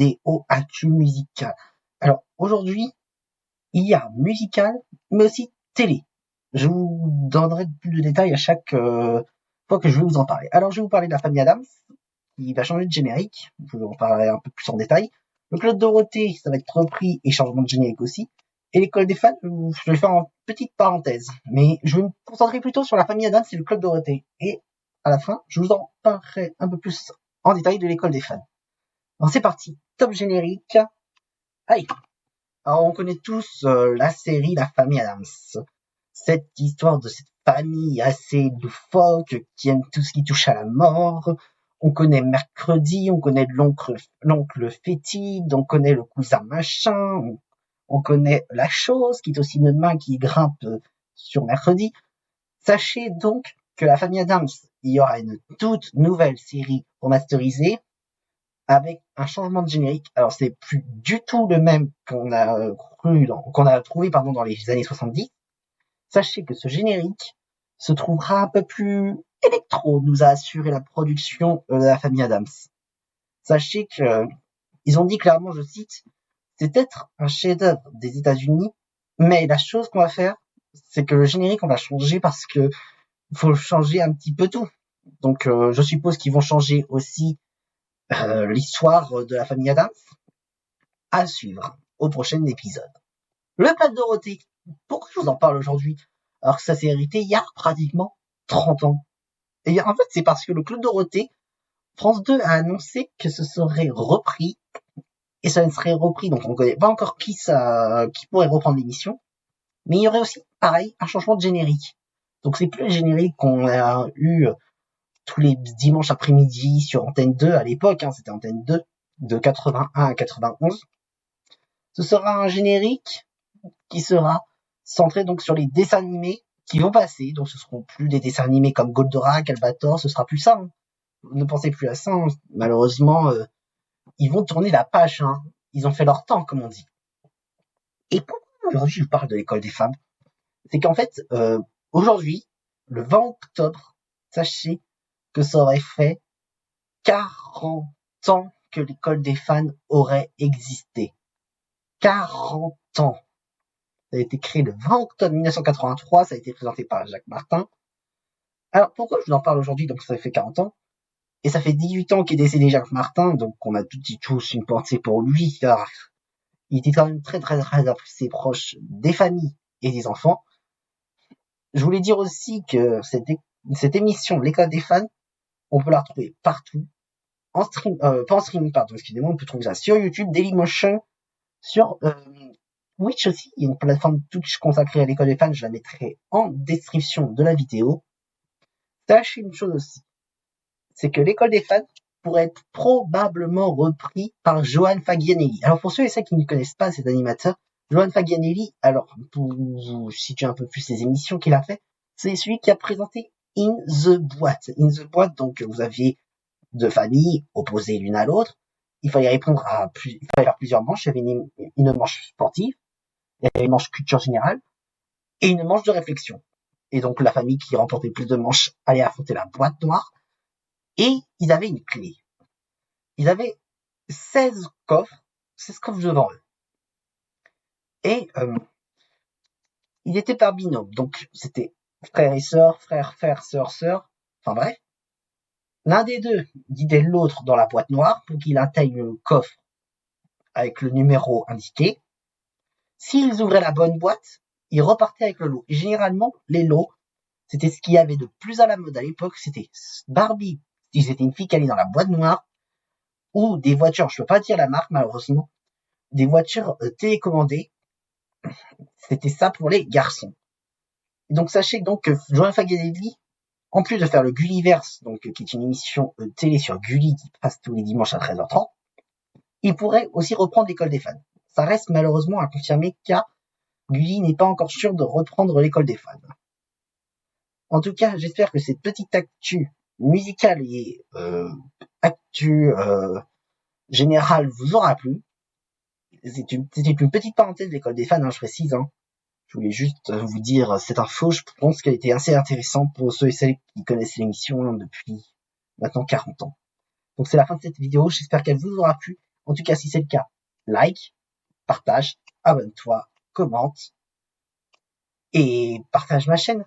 vidéo actu musicale. Alors aujourd'hui, il y a musical, mais aussi télé. Je vous donnerai plus de détails à chaque fois que je vais vous en parler. Alors je vais vous parler de la famille Adams, qui va changer de générique. Je vous en parlerai un peu plus en détail. Le Club Dorothée, ça va être repris et changement de générique aussi. Et l'école des fans, je vais faire en petite parenthèse. Mais je vais me concentrer plutôt sur la famille Adams et le Club Dorothée. Et à la fin, je vous en parlerai un peu plus en détail de l'école des fans. Alors c'est parti, top générique. Allez. Alors on connaît tous la série La famille Adams. Cette histoire de cette famille assez loufoque qui aime tout ce qui touche à la mort. On connaît Mercredi, on connaît l'oncle Fétide, on connaît le cousin machin, on connaît la chose qui est aussi une main qui grimpe sur Mercredi. Sachez donc que la famille Adams, il y aura une toute nouvelle série remasterisée avec un changement de générique. Alors c'est plus du tout le même qu'on a trouvé dans les années 70. Sachez que ce générique se trouvera un peu plus électro, nous a assuré la production de la famille Adams. Sachez que ils ont dit clairement, je cite, c'est peut-être un chef-d'œuvre des États-Unis, mais la chose qu'on va faire, c'est que le générique on va changer parce que faut changer un petit peu tout. Donc je suppose qu'ils vont changer aussi l'histoire de la famille Adams. À suivre au prochain épisode. Le Club Dorothée. Pourquoi je vous en parle aujourd'hui alors que ça s'est hérité il y a pratiquement 30 ans. Et en fait, c'est parce que le Club Dorothée, France 2 a annoncé que ce serait repris, et ça serait repris, donc on ne connaît pas encore qui pourrait reprendre l'émission, mais il y aurait aussi, pareil, un changement de générique. Donc c'est plus le générique qu'on a eu tous les dimanches après-midi sur Antenne 2 à l'époque, c'était Antenne 2, de 81 à 91. Ce sera un générique qui sera centré donc sur les dessins animés qui vont passer. Donc ce seront plus des dessins animés comme Goldorak, Albator, ce sera plus ça. Hein. Ne pensez plus à ça. Hein. Malheureusement, ils vont tourner la page. Hein. Ils ont fait leur temps, comme on dit. Et pourquoi aujourd'hui je vous parle de l'école des femmes? C'est qu'en fait, aujourd'hui, le 20 octobre, sachez que ça aurait fait 40 ans que l'école des fans aurait existé. 40 ans. Ça a été créé le 20 octobre 1983, ça a été présenté par Jacques Martin. Alors pourquoi je vous en parle aujourd'hui? Donc ça fait 40 ans. Et ça fait 18 ans qu'est décédé Jacques Martin, donc on a tous une pensée pour lui, car il était quand même très assez proche des familles et des enfants. Je voulais dire aussi que cette émission, l'école des fans, on peut la retrouver partout, en stream, pas en streaming, pardon, excusez-moi, on peut trouver ça sur YouTube, Dailymotion, sur Twitch aussi, il y a une plateforme Twitch consacrée à l'école des fans, je la mettrai en description de la vidéo. Sachez une chose aussi, c'est que l'école des fans pourrait être probablement repris par Johan Fagianelli. Alors pour ceux et celles qui ne connaissent pas cet animateur, Johan Fagianelli, alors pour vous situer un peu plus les émissions qu'il a fait, c'est celui qui a présenté In the Boîte. In the Boîte, donc vous aviez deux familles opposées l'une à l'autre, il fallait faire plusieurs manches, il y avait une manche sportive, il y avait une manche culture générale et une manche de réflexion. Et donc la famille qui remportait plus de manches allait affronter la boîte noire. Et ils avaient une clé. Ils avaient 16 coffres devant eux. Et ils étaient par binôme. Donc c'était frère et sœur, frère, sœur. Enfin bref. L'un des deux guidait l'autre dans la boîte noire pour qu'il intègre le coffre avec le numéro indiqué. S'ils ouvraient la bonne boîte, ils repartaient avec le lot. Et généralement, les lots, c'était ce qu'il y avait de plus à la mode à l'époque. C'était Barbie, si c'était une fille qui allait dans la boîte noire, ou des voitures, je peux pas dire la marque malheureusement, des voitures télécommandées. C'était ça pour les garçons. Et donc sachez donc que Johan Fagianelli, en plus de faire le Gulliverse, donc qui est une émission télé sur Gulli qui passe tous les dimanches à 13h30, il pourrait aussi reprendre l'école des fans. Ça reste malheureusement à confirmer car Gulli n'est pas encore sûr de reprendre l'école des fans. En tout cas, j'espère que cette petite actu musicale et actu générale vous aura plu. C'était une petite parenthèse de l'école des fans, je précise. Je voulais juste vous dire cette info. Je pense qu'elle était assez intéressante pour ceux et celles qui connaissent l'émission depuis maintenant 40 ans. Donc c'est la fin de cette vidéo. J'espère qu'elle vous aura plu. En tout cas, si c'est le cas, like, partage, abonne-toi, commente et partage ma chaîne.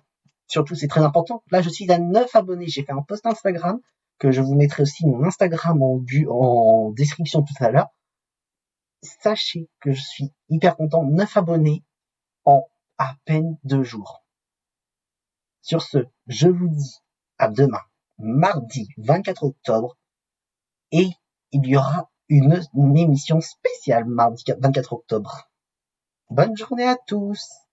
Surtout, c'est très important. Là, je suis à 9 abonnés. J'ai fait un post Instagram que je vous mettrai aussi mon Instagram en description tout à l'heure. Sachez que je suis hyper content. 9 abonnés en à peine 2 jours. Sur ce, je vous dis à demain, mardi 24 octobre, et il y aura une émission spéciale mardi 24 octobre. Bonne journée à tous!